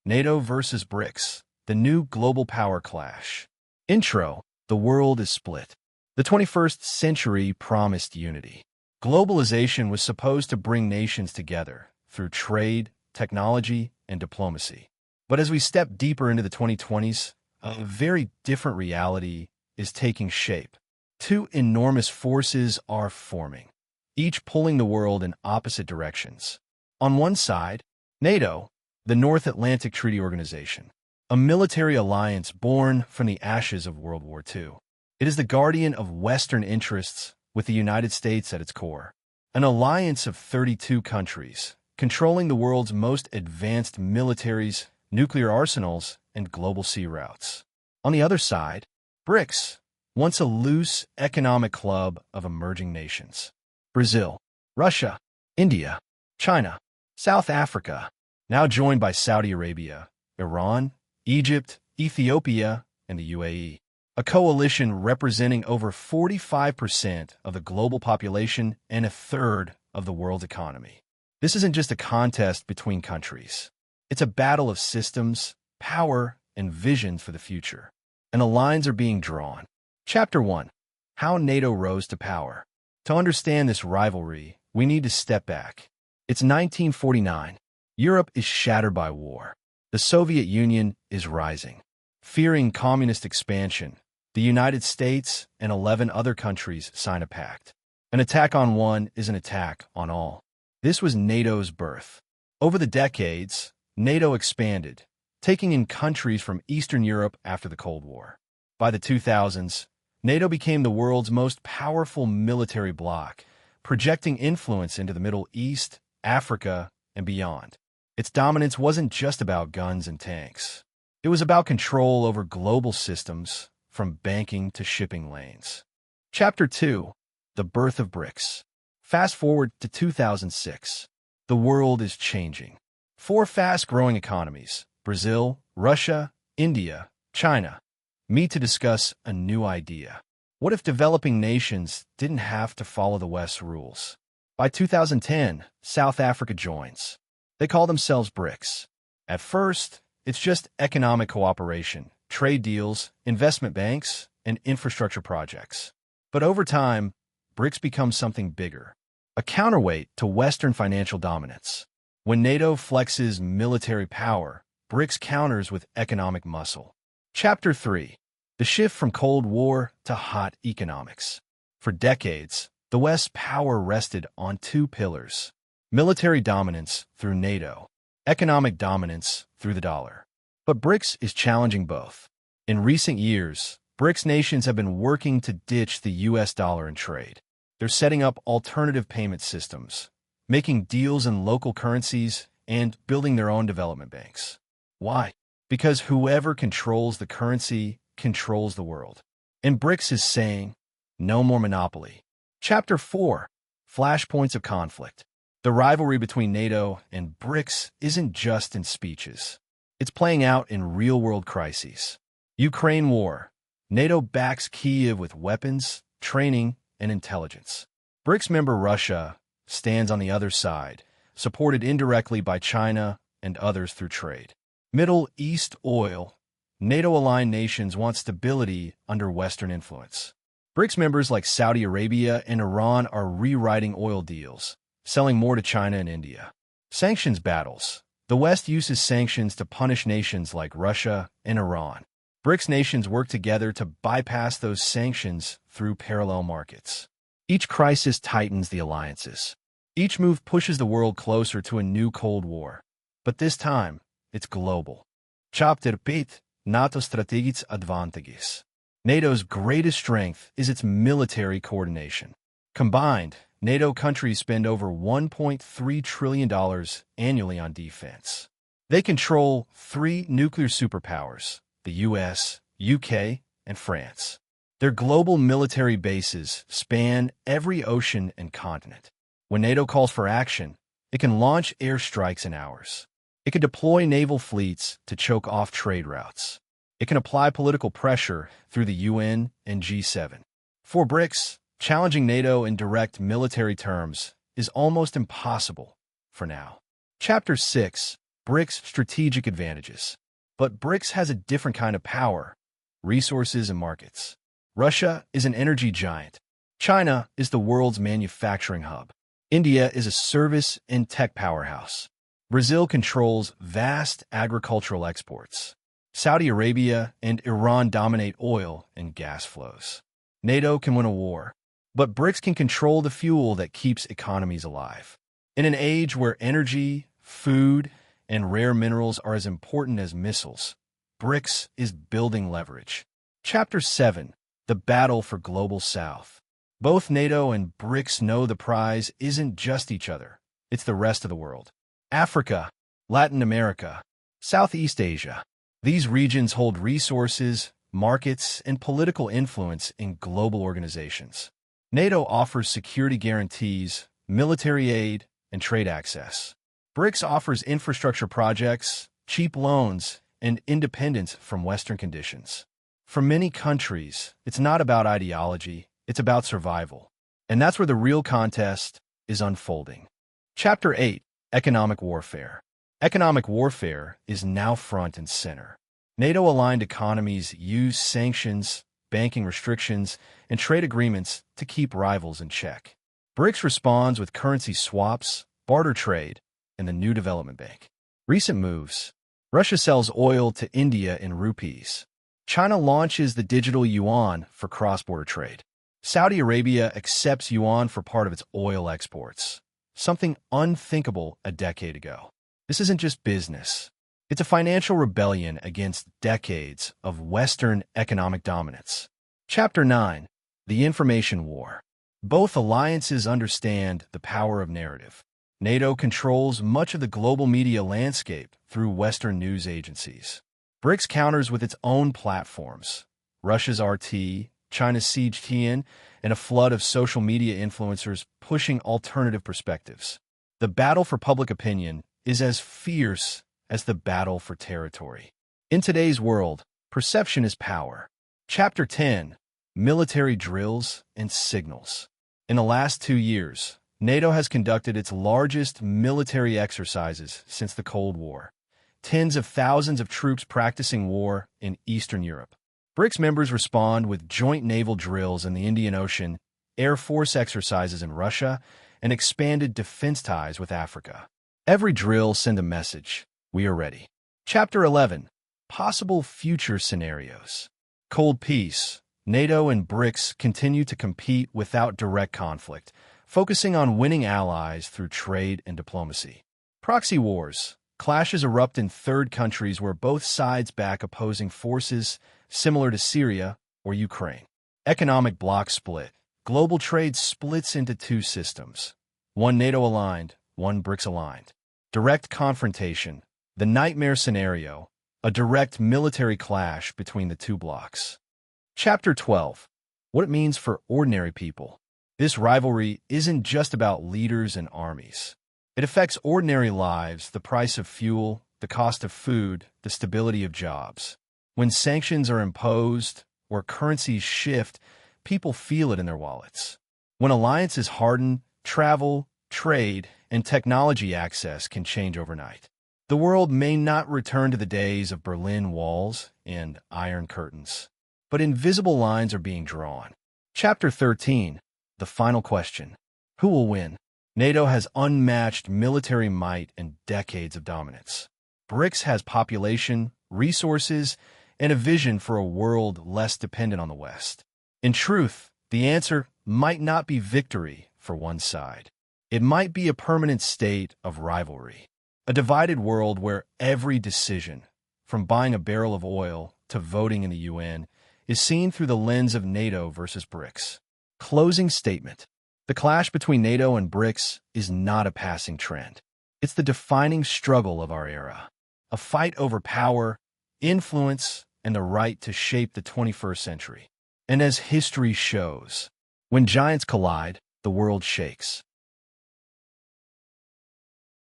Nato vs Brics, the new global power clash. Intro: the world is split. The 21st century promised unity. Globalization was supposed to bring nations together through trade, technology, and diplomacy. But as we step deeper into the 2020s, a very different reality is taking shape. Two enormous forces are forming, each pulling the world in opposite directions. On one side, NATO, the North Atlantic Treaty Organization, a military alliance born from the ashes of World War II. It is the guardian of Western interests with the United States at its core. An alliance of 32 countries, controlling the world's most advanced militaries, nuclear arsenals, and global sea routes. On the other side, BRICS, once a loose economic club of emerging nations. Brazil, Russia, India, China, South Africa, now joined by Saudi Arabia, Iran, Egypt, Ethiopia, and the UAE. A coalition representing over 45% of the global population and a third of the world's economy. This isn't just a contest between countries. It's a battle of systems, power, and visions for the future. And the lines are being drawn. Chapter 1. How NATO rose to power. To understand this rivalry, we need to step back. It's 1949. Europe is shattered by war. The Soviet Union is rising. Fearing communist expansion, the United States and 11 other countries sign a pact. An attack on one is an attack on all. This was NATO's birth. Over the decades, NATO expanded, taking in countries from Eastern Europe after the Cold War. By the 2000s, NATO became the world's most powerful military bloc, projecting influence into the Middle East, Africa, and beyond. Its dominance wasn't just about guns and tanks. It was about control over global systems, from banking to shipping lanes. Chapter 2. The birth of BRICS. Fast forward to 2006. The world is changing. Four fast-growing economies, Brazil, Russia, India, China, meet to discuss a new idea. What if developing nations didn't have to follow the West's rules? By 2010, South Africa joins. They call themselves BRICS. At first, it's just economic cooperation, trade deals, investment banks, and infrastructure projects. But over time, BRICS becomes something bigger, a counterweight to Western financial dominance. When NATO flexes military power, BRICS counters with economic muscle. Chapter 3. The shift from Cold War to hot economics. For decades, the West's power rested on two pillars: military dominance through NATO, economic dominance through the dollar. But BRICS is challenging both. In recent years, BRICS nations have been working to ditch the US dollar in trade. They're setting up alternative payment systems, making deals in local currencies, and building their own development banks. Why? Because whoever controls the currency controls the world. And BRICS is saying, no more monopoly. Chapter 4. Flashpoints of conflict. The rivalry between NATO and BRICS isn't just in speeches. It's playing out in real-world crises. Ukraine war. NATO backs Kyiv with weapons, training, and intelligence. BRICS member Russia stands on the other side, supported indirectly by China and others through trade. Middle East oil. NATO-aligned nations want stability under Western influence. BRICS members like Saudi Arabia and Iran are rewriting oil deals, selling more to China and India. Sanctions battles. The West uses sanctions to punish nations like Russia and Iran. BRICS nations work together to bypass those sanctions through parallel markets. Each crisis tightens the alliances. Each move pushes the world closer to a new Cold War. But this time, it's global. Chapter 8. NATO strategic advantages. NATO's greatest strength is its military coordination. Combined, NATO countries spend over $1.3 trillion annually on defense. They control three nuclear superpowers: the US, UK, and France. Their global military bases span every ocean and continent. When NATO calls for action, it can launch airstrikes in hours. It can deploy naval fleets to choke off trade routes. It can apply political pressure through the UN and G7. For BRICS, challenging NATO in direct military terms is almost impossible for now. Chapter 6. BRICS strategic advantages. But BRICS has a different kind of power, resources and markets. Russia is an energy giant. China is the world's manufacturing hub. India is a service and tech powerhouse. Brazil controls vast agricultural exports. Saudi Arabia and Iran dominate oil and gas flows. NATO can win a war, but BRICS can control the fuel that keeps economies alive. In an age where energy, food, and rare minerals are as important as missiles, BRICS is building leverage. Chapter 7. The Battle for Global South. Both NATO and BRICS know the prize isn't just each other, it's the rest of the world. Africa, Latin America, Southeast Asia. These regions hold resources, markets, and political influence in global organizations. NATO offers security guarantees, military aid, and trade access. BRICS offers infrastructure projects, cheap loans, and independence from Western conditions. For many countries, it's not about ideology, it's about survival. And that's where the real contest is unfolding. Chapter 8. Economic Warfare. Economic warfare is now front and center. NATO-aligned economies use sanctions, banking restrictions, and trade agreements to keep rivals in check. BRICS responds with currency swaps, barter trade, and the new development bank. Recent moves. Russia sells oil to India in rupees. China launches the digital yuan for cross-border trade. Saudi Arabia accepts yuan for part of its oil exports, something unthinkable a decade ago. This isn't just business. It's a financial rebellion against decades of Western economic dominance. Chapter 9. The Information War. Both alliances understand the power of narrative. NATO controls much of the global media landscape through Western news agencies. BRICS counters with its own platforms, Russia's RT, China's CGTN, and a flood of social media influencers pushing alternative perspectives. The battle for public opinion is as fierce as the battle for territory. In today's world, perception is power. Chapter 10. Military Drills and Signals. In the last 2 years, NATO has conducted its largest military exercises since the Cold War. Tens of thousands of troops practicing war in Eastern Europe. BRICS members respond with joint naval drills in the Indian Ocean, Air Force exercises in Russia, and expanded defense ties with Africa. Every drill sends a message. We are ready. Chapter 11. Possible future scenarios. Cold Peace. NATO and BRICS continue to compete without direct conflict, focusing on winning allies through trade and diplomacy. Proxy wars. Clashes erupt in third countries where both sides back opposing forces, similar to Syria or Ukraine. Economic bloc split. Global trade splits into two systems. One NATO-aligned, one BRICS-aligned. Direct confrontation. The nightmare scenario. A direct military clash between the two blocs. Chapter 12. What it means for ordinary people. This rivalry isn't just about leaders and armies. It affects ordinary lives, the price of fuel, the cost of food, the stability of jobs. When sanctions are imposed or currencies shift, people feel it in their wallets. When alliances harden, travel, trade, and technology access can change overnight. The world may not return to the days of Berlin walls and iron curtains, but invisible lines are being drawn. Chapter 13. The Final Question. Who will win? NATO has unmatched military might and decades of dominance. BRICS has population, resources, and a vision for a world less dependent on the West. In truth, the answer might not be victory for one side. It might be a permanent state of rivalry. A divided world where every decision, from buying a barrel of oil to voting in the UN, is seen through the lens of NATO versus BRICS. Closing statement. The clash between NATO and BRICS is not a passing trend. It's the defining struggle of our era. A fight over power, influence, and the right to shape the 21st century. And as history shows, when giants collide, the world shakes.